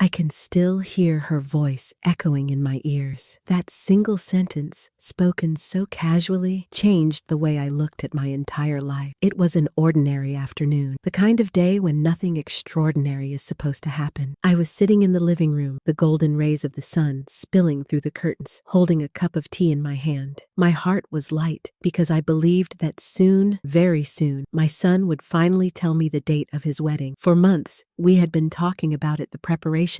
I can still hear her voice echoing in my ears. That single sentence, spoken so casually, changed the way I looked at my entire life. It was an ordinary afternoon, the kind of day when nothing extraordinary is supposed to happen. I was sitting in the living room, the golden rays of the sun spilling through the curtains, holding a cup of tea in my hand. My heart was light because I believed that soon, very soon, my son would finally tell me the date of his wedding. For months, we had been talking about it, the preparations,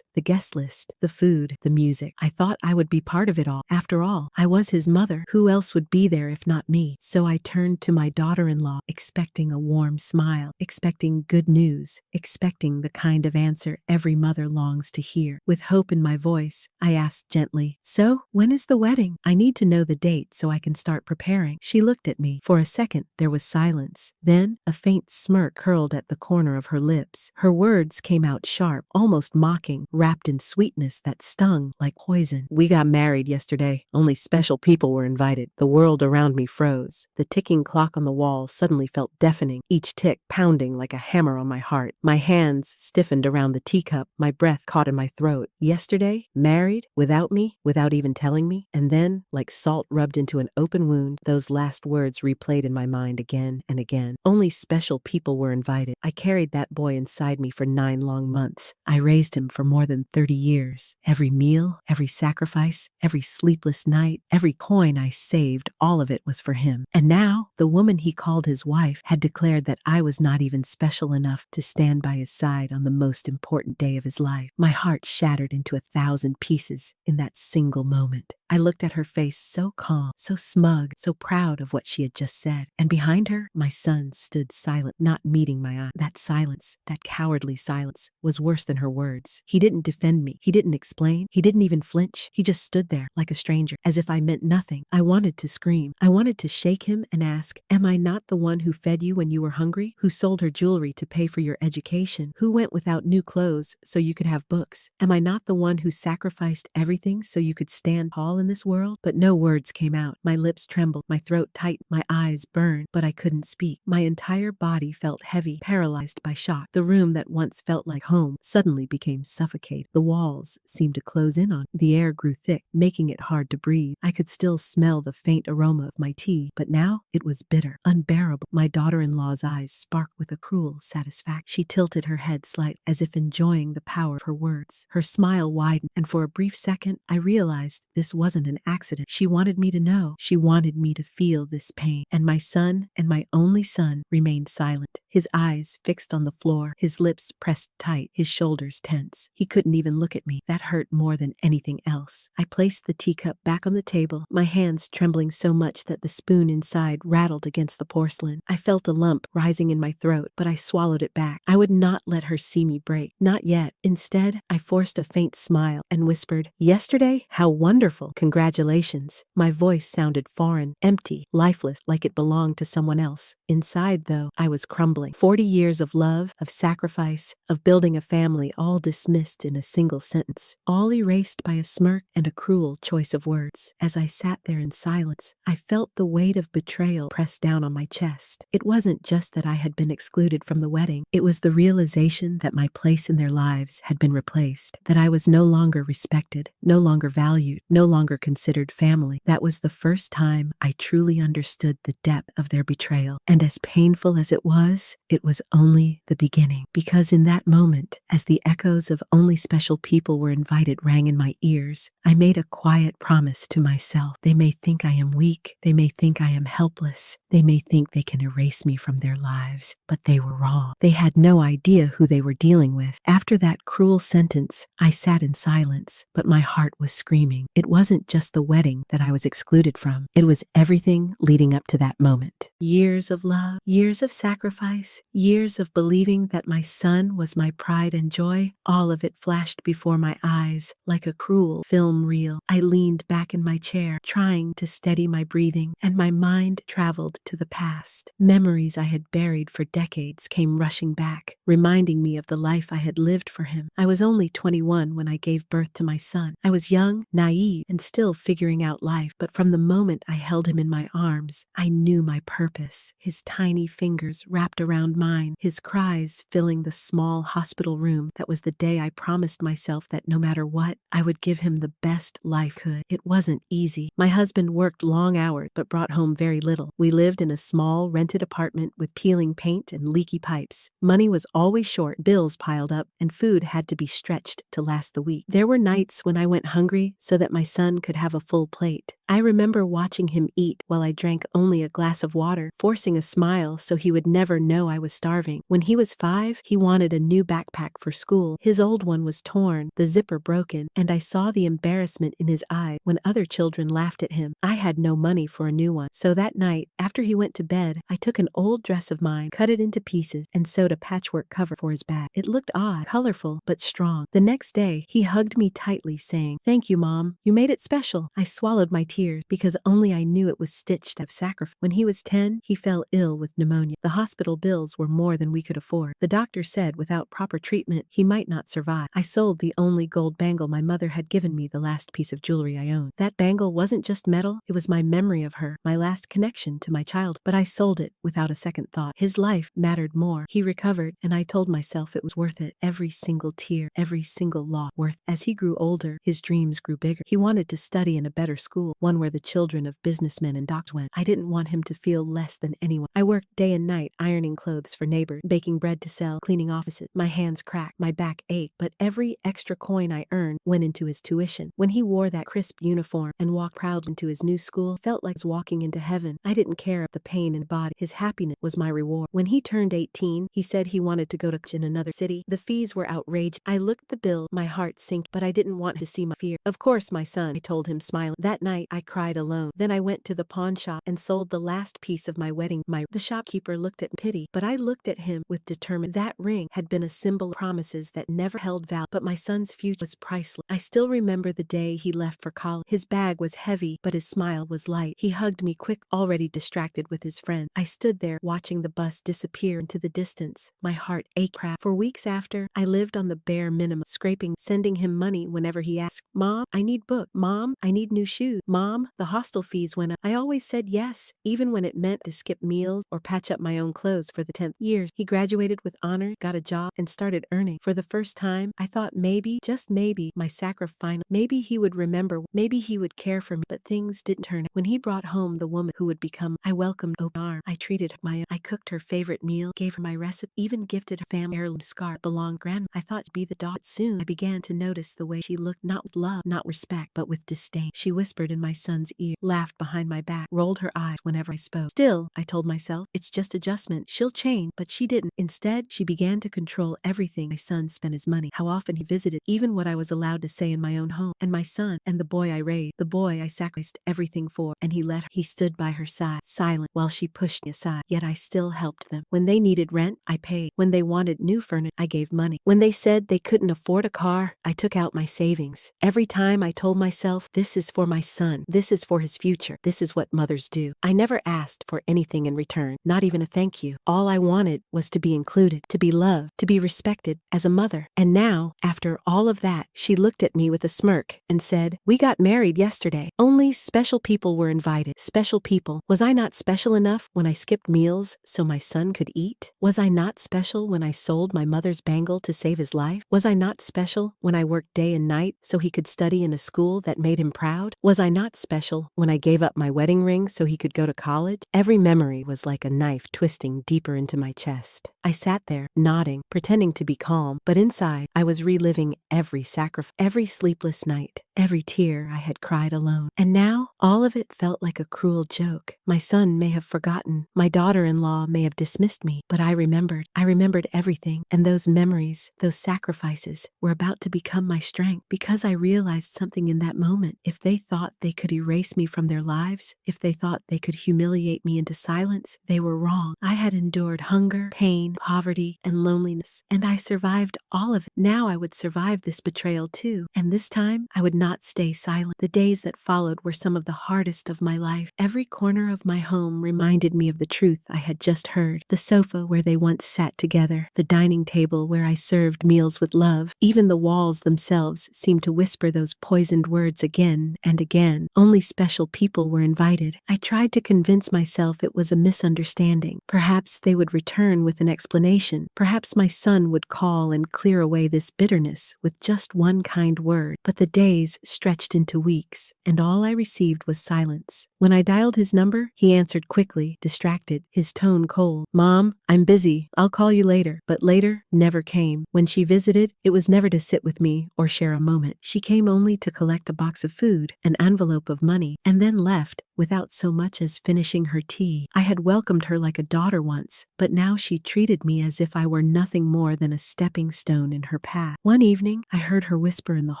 the guest list, the food, the music. I thought I would be part of it all. After all, I was his mother. Who else would be there if not me? So I turned to my daughter-in-law, expecting a warm smile, expecting good news, expecting the kind of answer every mother longs to hear. With hope in my voice, I asked gently, "So, when is the wedding? I need to know the date so I can start preparing." She looked at me. For a second, there was silence. Then, a faint smirk curled at the corner of her lips. Her words came out sharp, almost mocking, wrapped in sweetness that stung like poison. "We got married yesterday. Only special people were invited." The world around me froze. The ticking clock on the wall suddenly felt deafening, each tick pounding like a hammer on my heart. My hands stiffened around the teacup, my breath caught in my throat. Yesterday? Married? Without me? Without even telling me? And then, like salt rubbed into an open wound, those last words replayed in my mind again and again. Only special people were invited. I carried that boy inside me for 9 long months. I raised him for more than 30 years. Every meal, every sacrifice, every sleepless night, every coin I saved, all of it was for him. And now, the woman he called his wife had declared that I was not even special enough to stand by his side on the most important day of his life. My heart shattered into 1,000 pieces in that single moment. I looked at her face so calm, so smug, so proud of what she had just said. And behind her, my son stood silent, not meeting my eye. That silence, that cowardly silence, was worse than her words. He didn't defend me. He didn't explain. He didn't even flinch. He just stood there like a stranger, as if I meant nothing. I wanted to scream. I wanted to shake him and ask, "Am I not the one who fed you when you were hungry? Who sold her jewelry to pay for your education? Who went without new clothes so you could have books? Am I not the one who sacrificed everything so you could stand tall in this world?" But no words came out. My lips trembled, my throat tightened, my eyes burned, but I couldn't speak. My entire body felt heavy, paralyzed by shock. The room that once felt like home suddenly became suffocated. The walls seemed to close in on me. The air grew thick, making it hard to breathe. I could still smell the faint aroma of my tea, but now it was bitter, unbearable. My daughter-in-law's eyes sparkled with a cruel satisfaction. She tilted her head slightly, as if enjoying the power of her words. Her smile widened, and for a brief second, I realized this wasn't an accident. She wanted me to know. She wanted me to feel this pain. And my son, and my only son, remained silent, his eyes fixed on the floor, his lips pressed tight, his shoulders tense. He couldn't even look at me. That hurt more than anything else. I placed the teacup back on the table, my hands trembling so much that the spoon inside rattled against the porcelain. I felt a lump rising in my throat, but I swallowed it back. I would not let her see me break. Not yet. Instead, I forced a faint smile and whispered, "Yesterday? How wonderful! Congratulations." My voice sounded foreign, empty, lifeless, like it belonged to someone else. Inside, though, I was crumbling. 40 years of love, of sacrifice, of building a family, all dismissed in a single sentence, all erased by a smirk and a cruel choice of words. As I sat there in silence, I felt the weight of betrayal press down on my chest. It wasn't just that I had been excluded from the wedding. It was the realization that my place in their lives had been replaced, that I was no longer respected, no longer valued, no longer considered family. That was the first time I truly understood the depth of their betrayal. And as painful as it was only the beginning. Because in that moment, as the echoes of "only special people were invited" rang in my ears, I made a quiet promise to myself. They may think I am weak. They may think I am helpless. They may think they can erase me from their lives. But they were wrong. They had no idea who they were dealing with. After that cruel sentence, I sat in silence, but my heart was screaming. It wasn't just the wedding that I was excluded from. It was everything leading up to that moment. Years of love, years of sacrifice, years of believing that my son was my pride and joy, all of it flashed before my eyes like a cruel film reel. I leaned back in my chair, trying to steady my breathing, and my mind traveled to the past. Memories I had buried for decades came rushing back, reminding me of the life I had lived for him. I was only 21 when I gave birth to my son. I was young, naive, and still figuring out life, but from the moment I held him in my arms, I knew my purpose. His tiny fingers wrapped around mine, his cries filling the small hospital room. That was the day I promised myself that no matter what, I would give him the best life could. It wasn't easy. My husband worked long hours, but brought home very little. We lived in a small rented apartment with peeling paint and leaky pipes. Money was always short, bills piled up, and food had to be stretched to last the week. There were nights when I went hungry so that my son could have a full plate. I remember watching him eat while I drank only a glass of water, forcing a smile so he would never know I was starving. When he was 5, he wanted a new backpack for school. His old one was torn, the zipper broken, and I saw the embarrassment in his eye when other children laughed at him. I had no money for a new one. So that night, after he went to bed, I took an old dress of mine, cut it into pieces, and sewed a patchwork cover for his bag. It looked odd, colorful, but strong. The next day, he hugged me tightly, saying, "Thank you, Mom. You made it special." I swallowed my tears because only I knew it was stitched of sacrifice. When he was 10, he fell ill with pneumonia. The hospital bills were more than we could afford. The doctor said without proper treatment, he might not survive. I sold the only gold bangle my mother had given me, the last piece of jewelry I owned. That bangle wasn't just metal, it was my memory of her, my last connection to my child. But I sold it without a second thought. His life mattered more. He recovered, and I told myself it was worth it. Every single tear, every single loss worth. As he grew older, his dreams grew bigger. He wanted to study in a better school, one where the children of businessmen and doctors went. I didn't want him to feel less than anyone. I worked day and night, ironing clothes for neighbors, baking bread to sell, cleaning offices. My hands cracked, my back ached, but every extra coin I earned went into his tuition. When he wore that crisp uniform and walked proudly into his new school, it felt like I was walking into heaven. I didn't care of the pain in his body. His happiness was my reward. When he turned 18, he said he wanted to go to college in another city. The fees were outrageous. I looked at the bill, my heart sank, but I didn't want to see my fear. "Of course, my son," I told him, smiling. That night, I cried alone. Then I went to the pawn shop and sold the last piece of my wedding. The shopkeeper looked at pity, but I looked at him with determination. That ring had been a symbol of promises that never held value, but my son's future was priceless. I still remember the day he left for college. His bag was heavy, but his smile was light. He hugged me quick, already distracted with his friend. I stood there watching the bus disappear into the distance. My heart ached. For weeks after, I lived on the bare minimum, scraping, sending him money whenever he asked. "Mom, I need book. Mom, I need new shoes. Mom, the hostel fees went up." I always said yes, even when it meant to skip meals or patch up my own clothes for the 10th year. He graduated with honor, got a job, and started earning. For the first time, I thought maybe, just maybe, my sacrifice, maybe he would remember, maybe he would care for me, but things didn't turn out. When he brought home the woman who would become, I welcomed open arms. I treated her I cooked her favorite meal, gave her my recipe, even gifted her family heirloom scarf belonged grandma. I thought she'd be the daughter. Soon, I began to notice the way she looked, not with love, not respect, but with disdain. She whispered in my son's ear, laughed behind my back, rolled her eyes whenever I spoke. Still, I told myself, it's just adjustment. She'll change, but she didn't. Instead, she began to control everything. My son spent his money, how often he visited, even what I was allowed to say in my own home. And my son, and the boy I raised, the boy I sacrificed everything for, and he let her. He stood by her side, silent, while she pushed me aside. Yet I still helped them. When they needed rent, I paid. When they wanted new furniture, I gave money. When they said they couldn't afford a car, I took out my savings. Every time I told myself, this is for my son. This is for his future. This is what mothers do. I never asked for anything in return, not even a thank you. All I wanted was to be included, to be loved, to be respected as a mother. And now, after all of that, she looked at me with a smirk and said, "We got married yesterday. Only special people were invited." Special people. Was I not special enough when I skipped meals so my son could eat? Was I not special when I sold my mother's bangle to save his life? Was I not special when I worked day and night so he could study in a school that made him proud? Was I not special when I gave up my wedding ring so he could go to college? Every memory was like a knife twisting deeper into my chest. I sat there, nodding, pretending to be calm, but inside I was reliving every sacrifice, every sleepless night, every tear I had cried alone. And now, all of it felt like a cruel joke. My son may have forgotten, my daughter-in-law may have dismissed me, but I remembered. I remembered everything, and those memories, those sacrifices, were about to become my strength, because I realized something in that moment. If they thought they could erase me from their lives, if they thought they could humiliate me into silence, they were wrong. I had endured hunger, pain, poverty, and loneliness, and I survived all of it. Now I would survive this betrayal too, and this time I would not stay silent. The days that followed were some of the hardest of my life. Every corner of my home reminded me of the truth I had just heard. The sofa where they once sat together, the dining table where I served meals with love. Even the walls themselves seemed to whisper those poisoned words again and again. Only special people were invited. I tried to convince myself it was a misunderstanding. Perhaps they would return with an explanation. Perhaps my son would call and clear away this bitterness with just one kind word. But the days stretched into weeks, and all I received was silence. When I dialed his number, he answered quickly, distracted, his tone cold. "Mom, I'm busy. I'll call you later." But later never came. When she visited, it was never to sit with me or share a moment. She came only to collect a box of food, an envelope of money, and then left without so much as finishing her tea. I had welcomed her like a daughter once, but now she treated me as if I were nothing more than a stepping stone in her path. One evening, I heard her whisper in the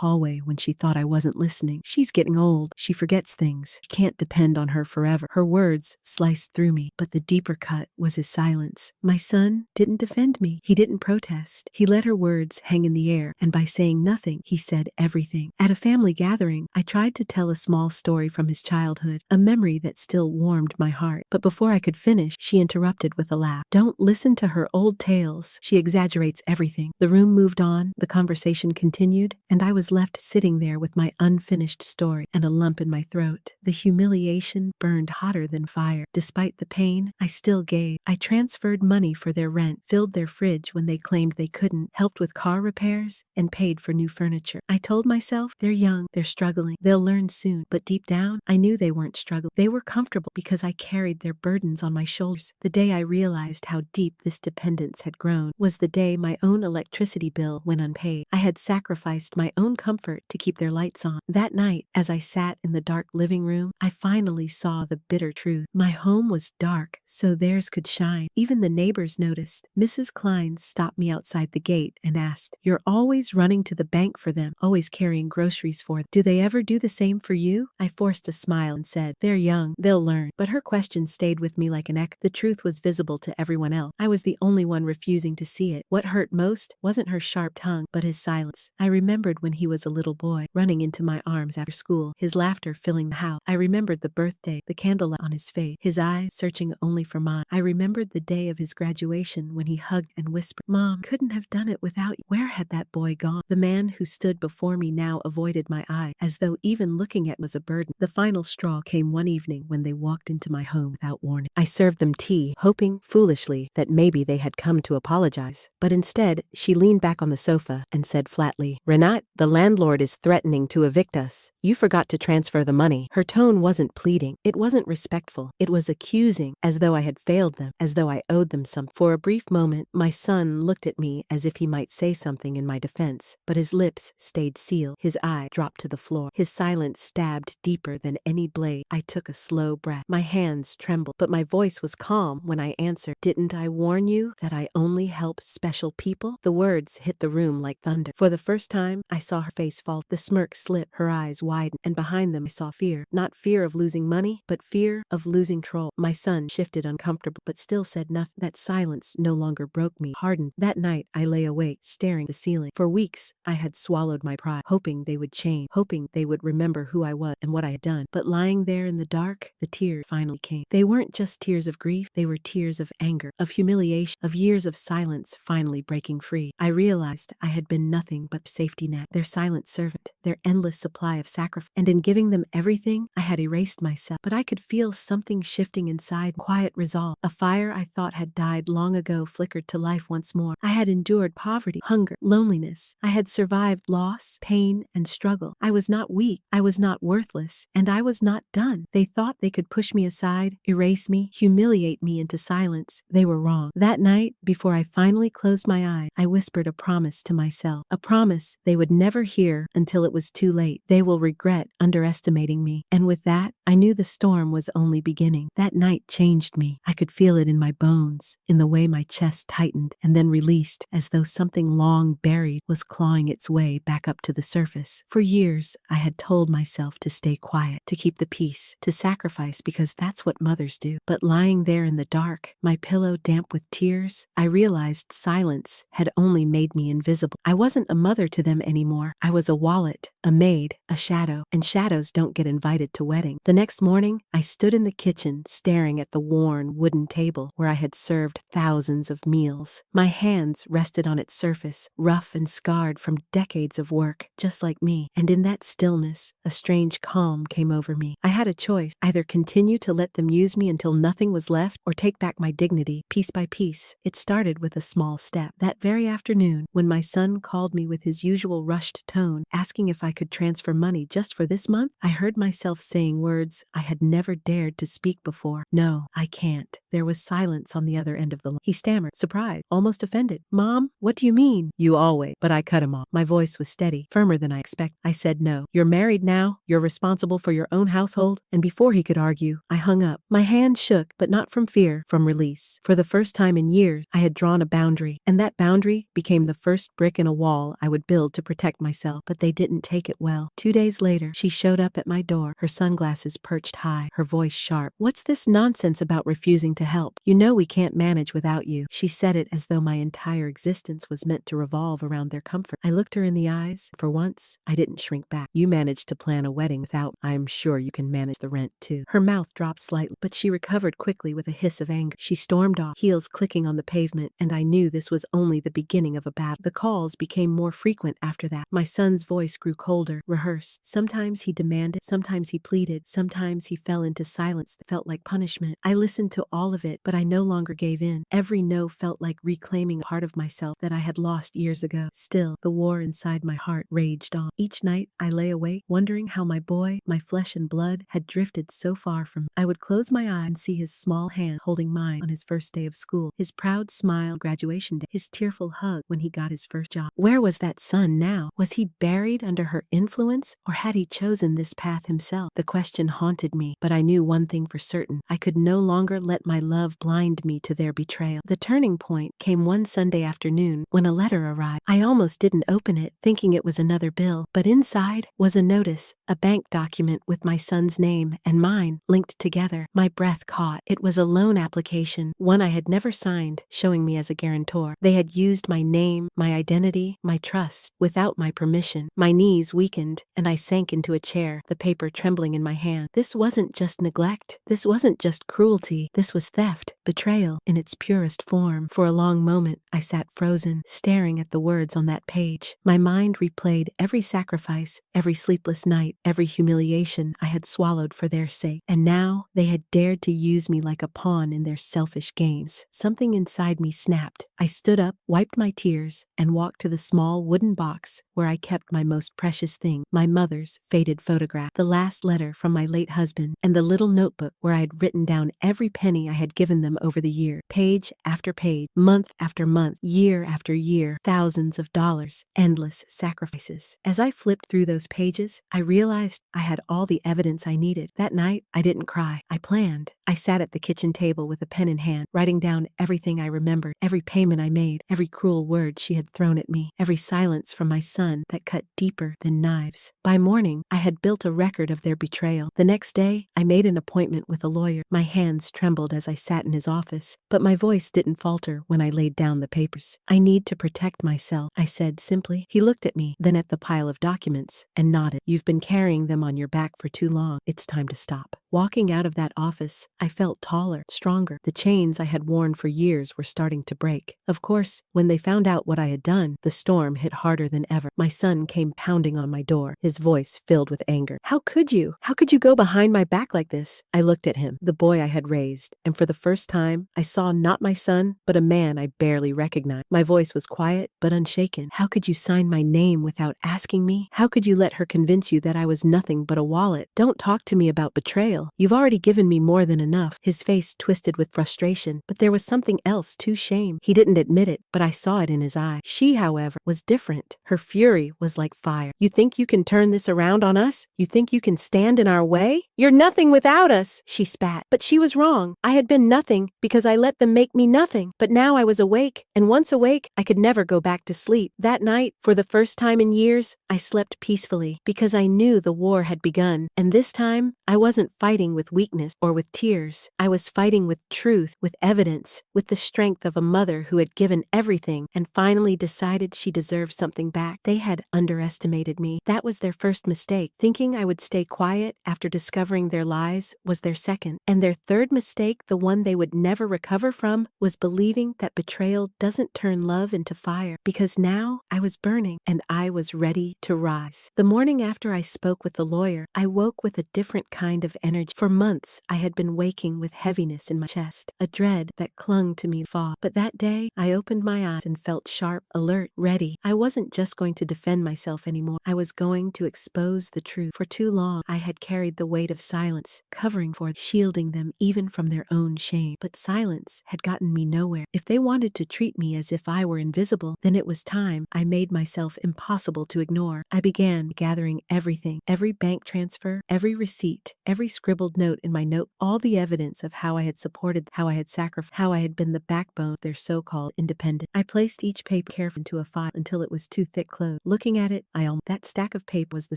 hallway when she thought I wasn't listening. "She's getting old. She forgets things. You can't depend on her forever." Her words sliced through me, but the deeper cut was his silence. My son didn't defend me. He didn't protest. He let her words hang in the air, and by saying nothing, he said everything. At a family gathering, I tried to tell a small story from his childhood, a memory that still warmed my heart. But before I could finish, she interrupted with a laugh. "Don't listen to her old tales. She exaggerates everything." The room moved on, the conversation continued, and I was left sitting there with my unfinished story and a lump in my throat. The humiliation burned hotter than fire. Despite the pain, I still gave. I transferred money for their rent, filled their fridge when they claimed they couldn't, helped with car repairs, and paid for new furniture. I told myself, they're young, they're struggling, they'll learn soon. But deep down, I knew they weren't struggling. They were comfortable because I carried their burdens on my shoulders. The day I realized how deep this dependence had grown was the day my own electricity bill went unpaid. I had sacrificed my own comfort to keep their lights on. That night, as I sat in the dark living room, I finally saw the bitter truth. My home was dark, so theirs could shine. Even the neighbors noticed. Mrs. Klein stopped me outside the gate and asked, "You're always running to the bank for them, always carrying groceries for them. Do they ever do the same for you?" I forced a smile and said, "They're young, they'll learn." But her question stayed with me like an echo. The truth was visible to everyone else. I was the only one refusing to see it. What hurt most wasn't her sharp tongue, but his silence. I remembered when he was a little boy, running into my arms after school, his laughter filling the house. I remembered the birthday, the candlelight on his face, his eyes searching only for mine. I remembered the day of his graduation when he hugged and whispered, "Mom, couldn't have done it without you." Where had that boy gone? The man who stood before me now avoided my eye, as though even looking at was a burden. The final straw came one evening when they walked into my home without warning. I served them tea, hoping, foolishly, that maybe they had come to apologize. But instead, she leaned back on the sofa and said flatly, "Renat, the landlord is threatening to evict us. You forgot to transfer the money." Her tone wasn't pleading. It wasn't respectful. It was accusing, as though I had failed them, as though I owed them something. For a brief moment, my son looked at me as if he might say something in my defense, but his lips stayed sealed. His eye dropped to the floor. His silence stabbed deeper than any blade. I took a slow breath. My hands trembled, but my voice was calm when I answered, "Didn't I warn you that I only help special people?" The words hit the room like thunder. For the first time, I saw her face fall. The smirk slipped, her eyes widened, and behind them I saw fear. Not fear of losing money, but fear of losing control. My son shifted uncomfortably, but still said nothing. That silence no longer broke me, hardened. That night, I lay awake, staring at the ceiling. For weeks, I had swallowed my pride, hoping they would change, hoping they would remember who I was and what I had done. But lying there in the dark, the tears finally came. They weren't just tears of grief, they were tears of anger, of humiliation, of years of silence finally breaking free. I realized I had been nothing but safety net, their silent servant, their endless supply of sacrifice. And in giving them everything, I had erased myself. But I could feel something shifting inside, quiet resolve. A fire I thought had died long ago flickered to life once more. I had endured poverty, hunger, loneliness. I had survived loss, pain, and struggle. I was not weak. I was not worthless. And I was not done. They thought they could push me aside, erase me, humiliate me into silence. They were wrong. That night, before I finally closed my eyes, I whispered a promise to myself. A promise they would never hear until it was too late. They will regret underestimating me. And with that, I knew the storm was only beginning. That night changed me. I could feel it in my bones, in the way my chest tightened and then released, as though something long buried was clawing its way back up to the surface. For years, I had told myself to stay quiet, to keep the peace, to sacrifice because that's what mothers do. But lying there in the dark, my pillow damp with tears, I realized silence had only made me invisible. I wasn't a mother to them anymore. I was a wallet, a maid, a shadow, and shadows don't get invited to weddings. The next morning, I stood in the kitchen staring at the worn wooden table where I had served thousands of meals. My hands rested on its surface, rough and scarred from decades of work, just like me. And in that stillness, a strange calm came over me. I had a choice, either continue to let them use me until nothing was left, or take back my dignity, piece by piece. It started with a small step. That very afternoon, when my son called me with his usual rushed tone, asking if I could transfer money just for this month, I heard myself saying words I had never dared to speak before. No, I can't. There was silence on the other end of the line. He stammered, surprised, almost offended. Mom, what do you mean? You always. But I cut him off. My voice was steady, firmer than I expected. I said no. You're married now. You're responsible for your own household. And before he could argue, I hung up. My hand shook, but not from fear, from release. For the first time in years, I had drawn a boundary, and that boundary became the first brick in a wall I would build to protect myself. But they didn't take it well. 2 days later, she showed up at my door, her sunglasses perched high, her voice sharp. What's this nonsense about refusing to help? You know we can't manage without you. She said it as though my entire existence was meant to revolve around their comfort. I looked her in the eyes. For once, I didn't shrink back. You managed to plan a wedding without. I'm sure you can manage the rent too. Her mouth dropped slightly, but she recovered quickly with a hiss of anger. She stormed off, heels clicking on the pavement, and I knew this was only the beginning of a battle. The calls became more frequent after that. My son's voice grew colder, rehearsed. Sometimes he demanded, sometimes he pleaded, sometimes he fell into silence that felt like punishment. I listened to all of it, but I no longer gave in. Every no felt like reclaiming a part of myself that I had lost years ago. Still, the war inside my heart raged on. Each night, I lay awake, wondering how my boy, my flesh and blood, had drifted so far from me. I would close my eye and see his small hand holding mine on his first day of school, his proud smile on graduation day, his tearful hug when he got his first job. Where was that son now? Was he buried under her influence, or had he chosen this path himself? The question haunted me, but I knew one thing for certain. I could no longer let my love blind me to their betrayal. The turning point came one Sunday afternoon when a letter arrived. I almost didn't open it, thinking it was another bill, but inside was a notice, a bank document with my son's name and mine linked together. My breath caught. It was a loan application, one I had never signed, showing me as a guarantor. They had used my name, my identity, my trust, without my permission. My knees weakened, and I sank into a chair, the paper trembling in my hand. This wasn't just neglect. This wasn't just cruelty. This was theft, betrayal in its purest form. For a long moment, I sat frozen, staring at the words on that page. My mind replayed every sacrifice, every sleepless night, every humiliation I had swallowed for their sake. And now they had dared to use me like a pawn in their selfish games. Something inside me snapped. I stood up, wiped my tears, and walked to the small wooden box where I kept my most precious thing, my mother's faded photograph, the last letter from my late husband, and the little notebook where I had written down every penny I had given them over the year, page after page, month after month, year after year, thousands of dollars, endless sacrifices. As I flipped through those pages, I realized I had all the evidence I needed. That night, I didn't cry. I planned. I sat at the kitchen table with a pen in hand, writing down everything I remembered, every payment I made, every cruel word she had thrown at me, every silence from my son that cut deeper than knives. By morning, I had built a record of their betrayal. The next day, I made an appointment with a lawyer. My hands trembled as I sat in his office, but my voice didn't falter when I laid down the papers. I need to protect myself, I said simply. He looked at me, then at the pile of documents, and nodded. You've been carrying them on your back for too long. It's time to stop. Walking out of that office, I felt taller, stronger. The chains I had worn for years were starting to break. Of course, when they found out what I had done, the storm hit harder than ever. My son came pounding on my door, his voice filled with anger. How could you? How could you go behind my back like this? I looked at him, the boy I had raised, and for the first time, I saw not my son, but a man I barely recognized. My voice was quiet, but unshaken. How could you sign my name without asking me? How could you let her convince you that I was nothing but a wallet? Don't talk to me about betrayal. You've already given me more than enough. His face twisted with frustration, but there was something else too. Shame. He didn't admit it, but I saw it in his eye. She, however, was different. Her fury was like fire. You think you can turn this around on us? You think you can stand in our way? You're nothing without us, she spat. But she was wrong. I had been nothing because I let them make me nothing. But now I was awake, and once awake, I could never go back to sleep. That night, for the first time in years, I slept peacefully because I knew the war had begun. And this time, I wasn't fighting with weakness or with tears. I was fighting with truth, with evidence, with the strength of a mother who had given everything and finally decided she deserved something back. They had underestimated me. That was their first mistake. Thinking I would stay quiet after discovering their lies was their second. And their third mistake, the one they would never recover from, was believing that betrayal doesn't turn love into fire. Because now I was burning and I was ready to rise. The morning after I spoke with the lawyer, I woke with a different kind of energy. For months, I had been waking with heaviness in my chest, a dread that clung to me fog. But that day, I opened my eyes and felt sharp, alert, ready. I wasn't just going to defend myself anymore. I was going to expose the truth. For too long, I had carried the weight of silence, covering for, shielding them even from their own shame. But silence had gotten me nowhere. If they wanted to treat me as if I were invisible, then it was time. I made myself impossible to ignore. I began gathering everything, every bank transfer, every receipt, every scribbled note in my note, all the evidence of how I had supported, how I had sacrificed, how I had been the backbone of their so-called independence. I placed each paper carefully into a file until it was too thick closed. Looking at it, that stack of paper was the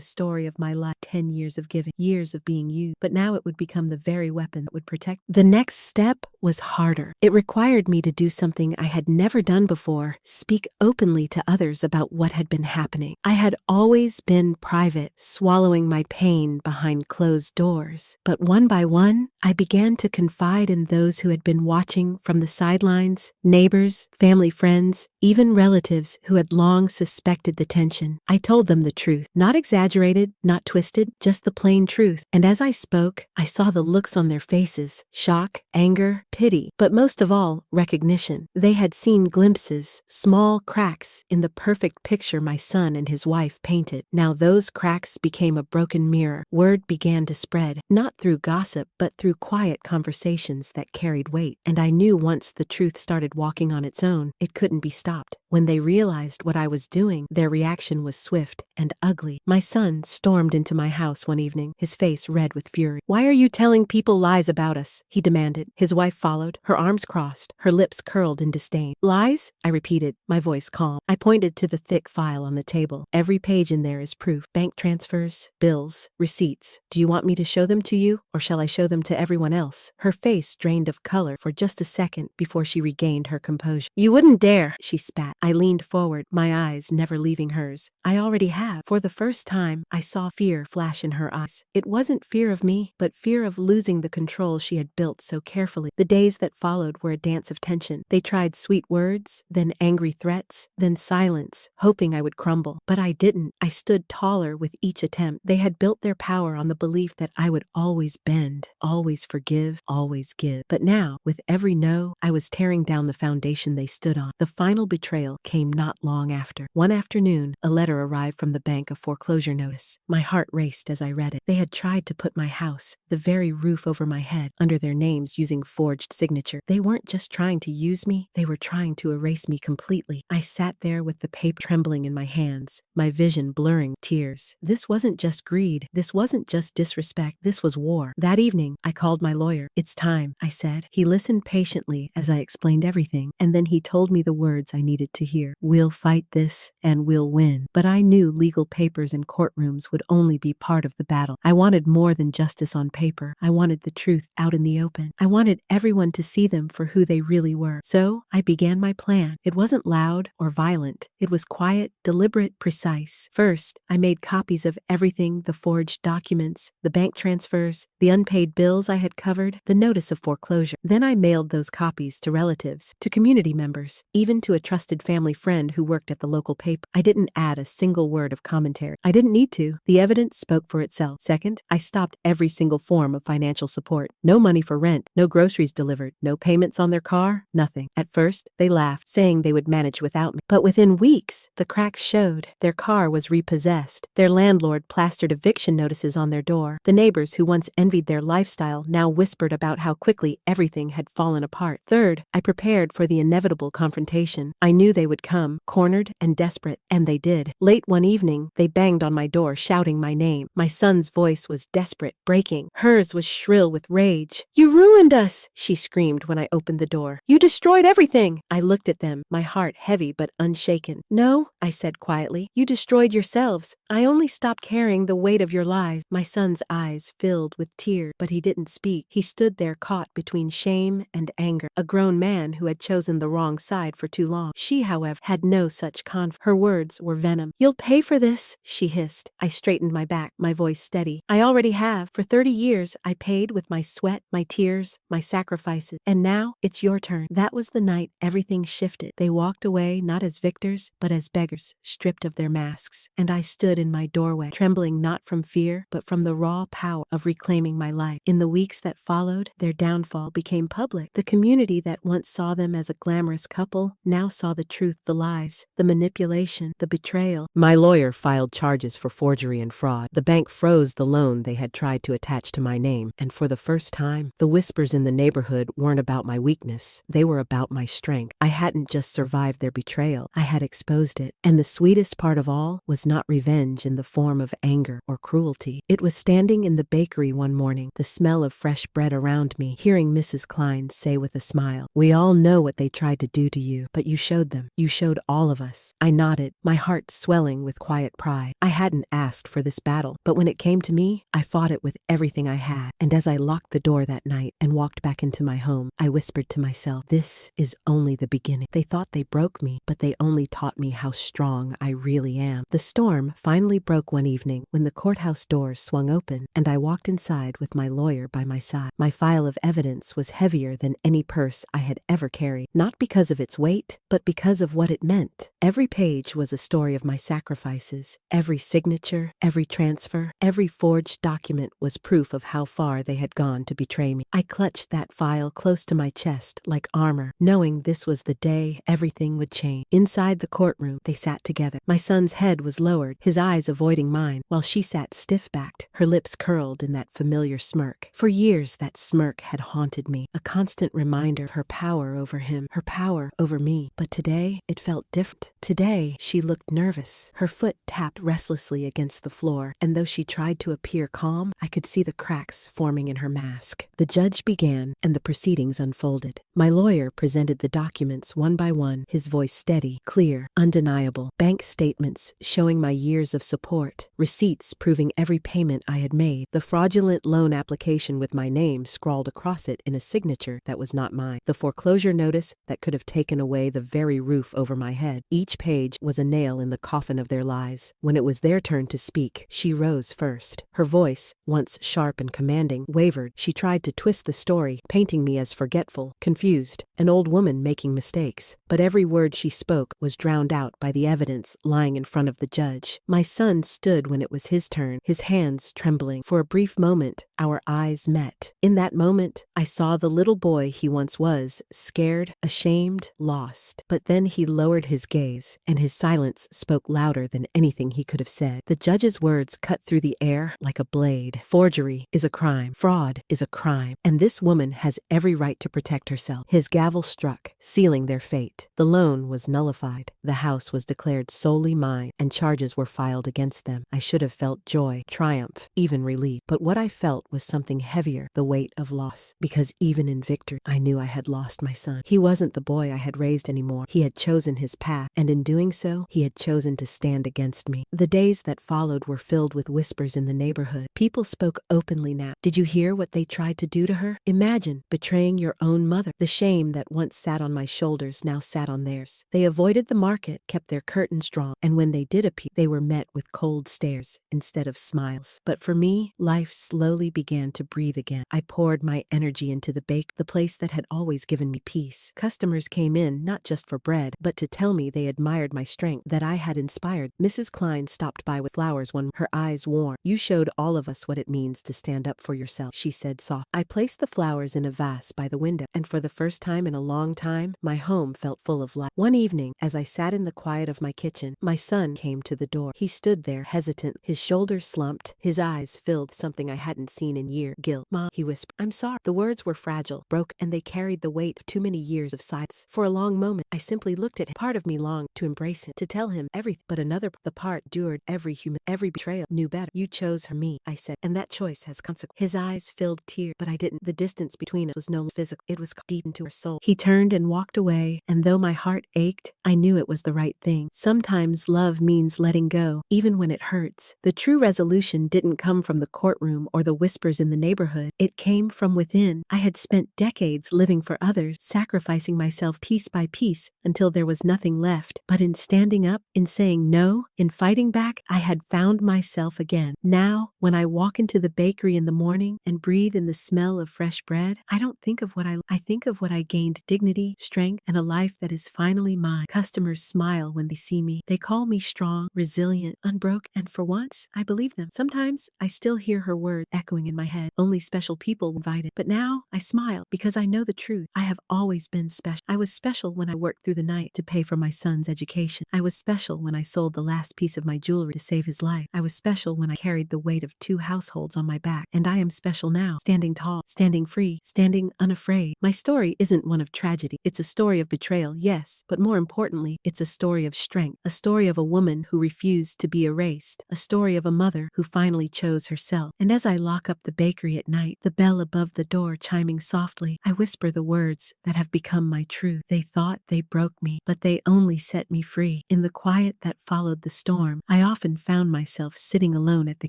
story of my life. 10 years of giving, years of being used, but now it would become the very weapon that would protect. The next step was harder. It required me to do something I had never done before, speak openly to others about what had been happening. I had always been private, swallowing my pain behind closed doors. But one by one, I began to confide in those who had been watching from the sidelines, neighbors, family friends, even relatives who had long suspected the tension. I told them the truth, not exaggerated, not twisted, just the plain truth. And as I spoke, I saw the looks on their faces, shock, anger, pity, but most of all, recognition. They had seen glimpses, small cracks in the perfect picture my son and his wife painted. Now those cracks became a broken mirror. Word began to spread, not through gossip, but through quiet conversations that carried weight. And I knew once the truth started walking on its own, it couldn't be stopped. When they realized what I was doing, their reaction was swift and ugly. My son stormed into my house one evening, his face red with fury. "Why are you telling people lies about us?" he demanded. His wife followed, her arms crossed, her lips curled in disdain. "Lies?" I repeated, my voice calm. I pointed to the thick file on the table. "Every page in there is proof. Bank transfers, bills, receipts. Do you want me to show them to you, or shall I show them to everyone else?" Her face drained of color for just a second before she regained her composure. "You wouldn't dare," she spat. I leaned forward, my eyes never leaving hers. "I already have." For the first time, I saw fear flash in her eyes. It wasn't fear of me, but fear of losing the control she had built so carefully. The days that followed were a dance of tension. They tried sweet words, then angry threats, then silence, hoping I would crumble. But I didn't. I stood taller with each attempt. They had built their power on the belief that I would always bend, always forgive, always give. But now, with every no, I was tearing down the foundation they stood on. The final betrayal came not long after. One afternoon, a letter arrived from the bank, a foreclosure notice. My heart raced as I read it. They had tried to put my house, the very roof over my head, under their names using forged signature. They weren't just trying to use me, they were trying to erase me completely. I sat there with the paper trembling in my hands, my vision blurring with tears. This wasn't just greed. This wasn't just disrespect. This was war. That evening, I called my lawyer. "It's time," I said. He listened patiently as I explained everything, and then he told me the words I needed to hear. "We'll fight this, and we'll win." But I knew legal papers and courtrooms would only be part of the battle. I wanted more than justice on paper. I wanted the truth out in the open. I wanted everyone to see them for who they really were. So I began my plan. It wasn't loud or violent. It was quiet, deliberate, precise. First, I made copies of everything: the forged documents, the bank bank transfers, the unpaid bills I had covered, the notice of foreclosure. Then I mailed those copies to relatives, to community members, even to a trusted family friend who worked at the local paper. I didn't add a single word of commentary. I didn't need to. The evidence spoke for itself. Second, I stopped every single form of financial support. No money for rent, no groceries delivered, no payments on their car, nothing. At first, they laughed, saying they would manage without me. But within weeks, the cracks showed. Their car was repossessed. Their landlord plastered eviction notices on their door. The neighbors who once envied their lifestyle now whispered about how quickly everything had fallen apart. Third, I prepared for the inevitable confrontation. I knew they would come, cornered and desperate, and they did. Late one evening, they banged on my door, shouting my name. My son's voice was desperate, breaking. Hers was shrill with rage. "You ruined us!" she screamed when I opened the door. "You destroyed everything!" I looked at them, my heart heavy but unshaken. "No," I said quietly. "You destroyed yourselves. I only stopped carrying the weight of your lies." My son's eyes filled with tears, but he didn't speak. He stood there caught between shame and anger, a grown man who had chosen the wrong side for too long. She, however, had no such conflict. Her words were venom. "You'll pay for this," she hissed. I straightened my back, my voice steady. "I already have. For 30 years, I paid with my sweat, my tears, my sacrifices. And now, it's your turn." That was the night everything shifted. They walked away not as victors, but as beggars, stripped of their masks. And I stood in my doorway, trembling not from fear, but from the raw power of reclaiming my life. In the weeks that followed, their downfall became public. The community that once saw them as a glamorous couple now saw the truth, the lies, the manipulation, the betrayal. My lawyer filed charges for forgery and fraud. The bank froze the loan they had tried to attach to my name. And for the first time, the whispers in the neighborhood weren't about my weakness. They were about my strength. I hadn't just survived their betrayal. I had exposed it. And the sweetest part of all was not revenge in the form of anger or cruelty. It was standing in the bakery one morning, the smell of fresh bread around me, hearing Mrs. Klein say with a smile, "We all know what they tried to do to you, but you showed them. You showed all of us." I nodded, my heart swelling with quiet pride. I hadn't asked for this battle, but when it came to me, I fought it with everything I had. And as I locked the door that night and walked back into my home, I whispered to myself, "This is only the beginning." They thought they broke me, but they only taught me how strong I really am. The storm finally broke one evening when the courthouse doors swung open and I walked inside with my lawyer by my side. My file of evidence was heavier than any purse I had ever carried, not because of its weight, but because of what it meant. Every page was a story of my sacrifices. Every signature, every transfer, every forged document was proof of how far they had gone to betray me. I clutched that file close to my chest like armor, knowing this was the day everything would change. Inside the courtroom, they sat together. My son's head was lowered, his eyes avoiding mine, while she sat stiff-backed, her lips curled in that familiar smirk. For years, that smirk had haunted me, a constant reminder of her power over him, her power over me. But today, it felt different. Today, she looked nervous. Her foot tapped restlessly against the floor, and though she tried to appear calm, I could see the cracks forming in her mask. The judge began, and the proceedings unfolded. My lawyer presented the documents one by one, his voice steady, clear, undeniable. Bank statements showing my years of support, receipts proving every payment I had made, the fraudulent loan application with my name scrawled across it in a signature that was not mine, the foreclosure notice that could have taken away the very roof over my head. Each page was a nail in the coffin of their lies. When it was their turn to speak, she rose first. Her voice, once sharp and commanding, wavered. She tried to twist the story, painting me as forgetful, confused, an old woman making mistakes. But every word she spoke was drowned out by the evidence lying in front of the judge. My son stood when it was his turn, his hands trembling. For a brief moment, our eyes met. In that moment, I saw the little boy he once was, scared, ashamed, lost. But then he lowered his gaze, and his silence spoke louder than anything he could have said. The judge's words cut through the air like a blade. Forgery is a crime. Fraud is a crime. And this woman has every right to protect herself. His gavel struck, sealing their fate. The loan was nullified. The house was declared solely mine, and charges were filed against them. I should have felt joy, triumph, even relief. But what I felt was something heavier, the weight of loss. Because even in victory, I knew I had lost my son. He wasn't the boy I had raised anymore. He had chosen his path, and in doing so, he had chosen to stand against me. The days that followed were filled with whispers in the neighborhood. People spoke openly now. Did you hear what they tried to do to her? Imagine betraying your own mother. The shame that once sat on my shoulders now sat on theirs. They avoided the market, kept their curtains drawn, and when they did appear, they were met with cold stares instead of smiles. But for me, life slowly began to breathe again. I poured my energy into the place that had always given me peace. Customers came in not just for bread, but to tell me they admired my strength, that I had inspired. Mrs. Klein stopped by with flowers, her eyes warm. You showed all of us what it means to stand up for yourself, she said softly. I placed the flowers in a vase by the window, and for the first time in a long time, my home felt full of life. One evening, as I sat in the quiet of my kitchen, my son came to the door. He stood there, hesitant, his shoulders slumped, his eyes filled with something I hadn't seen in years. Guilt. Mom, he whispered. I'm sorry. The words were fragile, broke, and they carried the weight of too many years of silence. For a long moment, I simply looked at him. Part of me longed to embrace him, to tell him everything, but another, the part endured every betrayal, knew better. You chose her, me, I said, and that choice has consequences. His eyes filled with tears, but I didn't. The distance between us was no longer physical. It was deep into her soul. He turned and walked away, and though my heart ached, I knew it was the right thing. Sometimes love means letting go, even when it hurts. The true resolution didn't come from the courtroom or the whispers in the neighborhood. It came from within. I had spent decades living for others, sacrificing myself piece by piece until there was nothing left. But in standing up, in saying no, in fighting back, I had found myself again. Now, when I walk into the bakery in the morning and breathe in the smell of fresh bread, I don't think of what I think of what I gained: dignity, strength, and a life that is finally mine. Customers smile when they see me. They call me strong, resilient, unbroken, and for once, I believe them. Sometimes I still hear her words echoing in my head. Only special people were invited. But now I smile because I know the truth. I have always been special. I was special when I worked through the night to pay for my son's education. I was special when I sold the last piece of my jewelry to save his life. I was special when I carried the weight of 2 households on my back. And I am special now, standing tall, standing free, standing unafraid. My story isn't one of tragedy. It's a story of betrayal, yes, but more importantly, it's a story of strength, a story of a woman who refused to be erased, a story of a mother who finally chose herself. And as I lock up the bakery at night, the bell above the door chiming softly, I whisper the words that have become my truth. They thought they broke me, but they only set me free. In the quiet that followed the storm, I often found myself sitting alone at the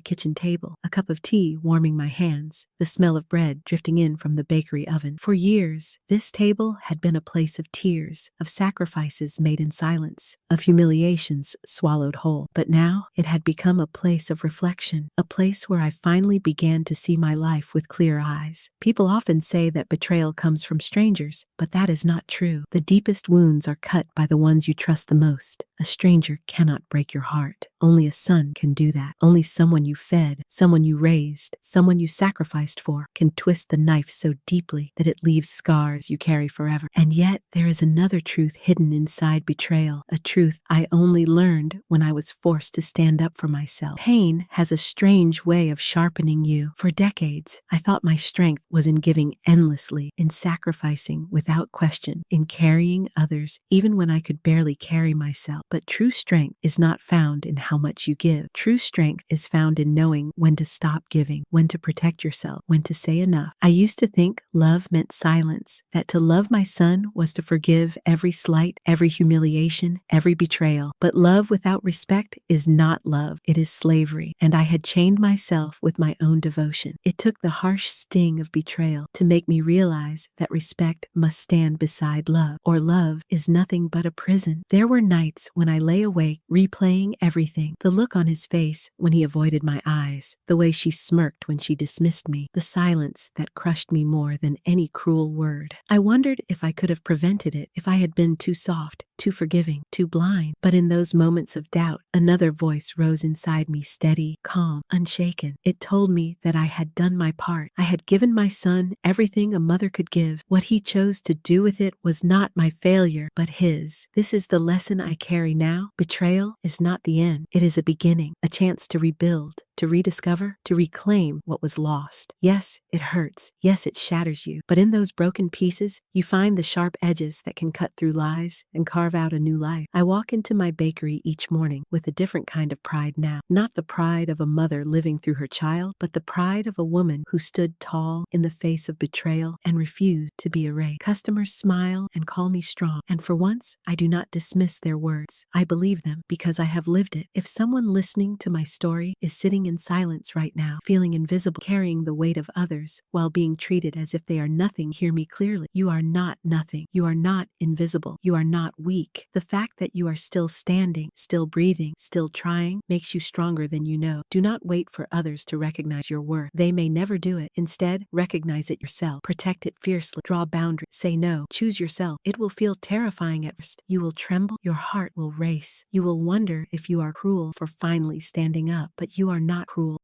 kitchen table, a cup of tea warming my hands, the smell of bread drifting in from the bakery oven. For years, this table had been a place of tears, of sacrifices made in silence, of humiliations swallowed whole. But now it had become a place of reflection, a place where I finally began to see my life with clear eyes. People often say that betrayal comes from strangers, but that is not true. The deepest wounds are cut by the ones you trust the most. A stranger cannot break your heart. Only a son can do that. Only someone you fed, someone you raised, someone you sacrificed for can twist the knife so deeply that it leaves scars you carry forever. And yet, there is another truth hidden inside betrayal, a truth I only learned when I was forced to stand up for myself. Pain has a strange way of sharpening you. For decades, I thought my strength was in giving endlessly, in sacrificing without question, in carrying others, even when I could barely carry myself. But true strength is not found in how much you give. True strength is found in knowing when to stop giving, when to protect yourself, when to say enough. I used to think love meant silence, that to love my son was to forgive every slight, every humiliation, every betrayal. But love without respect is not love, it is slavery. And I had chained myself with my own devotion. It took the harsh sting of betrayal to make me realize that respect must stand beside love, or love is nothing but a prison. There were nights when I lay awake, replaying everything. The look on his face when he avoided my eyes, the way she smirked when she dismissed me, the silence that crushed me more than any cruel word. I wondered if I could have prevented it, if I had been too soft, too forgiving, too blind. But in those moments of doubt, another voice rose inside me, steady, calm, unshaken. It told me that I had done my part. I had given my son everything a mother could give. What he chose to do with it was not my failure, but his. This is the lesson I carry now. Betrayal is not the end. It is a beginning, a chance to rebuild, to rediscover, to reclaim what was lost. Yes, it hurts. Yes, it shatters you. But in those broken pieces, you find the sharp edges that can cut through lies and carve out a new life. I walk into my bakery each morning with a different kind of pride now. Not the pride of a mother living through her child, but the pride of a woman who stood tall in the face of betrayal and refused to be erased. Customers smile and call me strong, and for once, I do not dismiss their words. I believe them because I have lived it. If someone listening to my story is sitting in silence right now, feeling invisible, carrying the weight of others while being treated as if they are nothing, hear me clearly. You are not nothing. You are not invisible. You are not weak. The fact that you are still standing, still breathing, still trying, makes you stronger than you know. Do not wait for others to recognize your worth. They may never do it. Instead, recognize it yourself. Protect it fiercely. Draw boundaries. Say no. Choose yourself. It will feel terrifying at first. You will tremble. Your heart will race. You will wonder if you are cruel for finally standing up, but you are not cruel.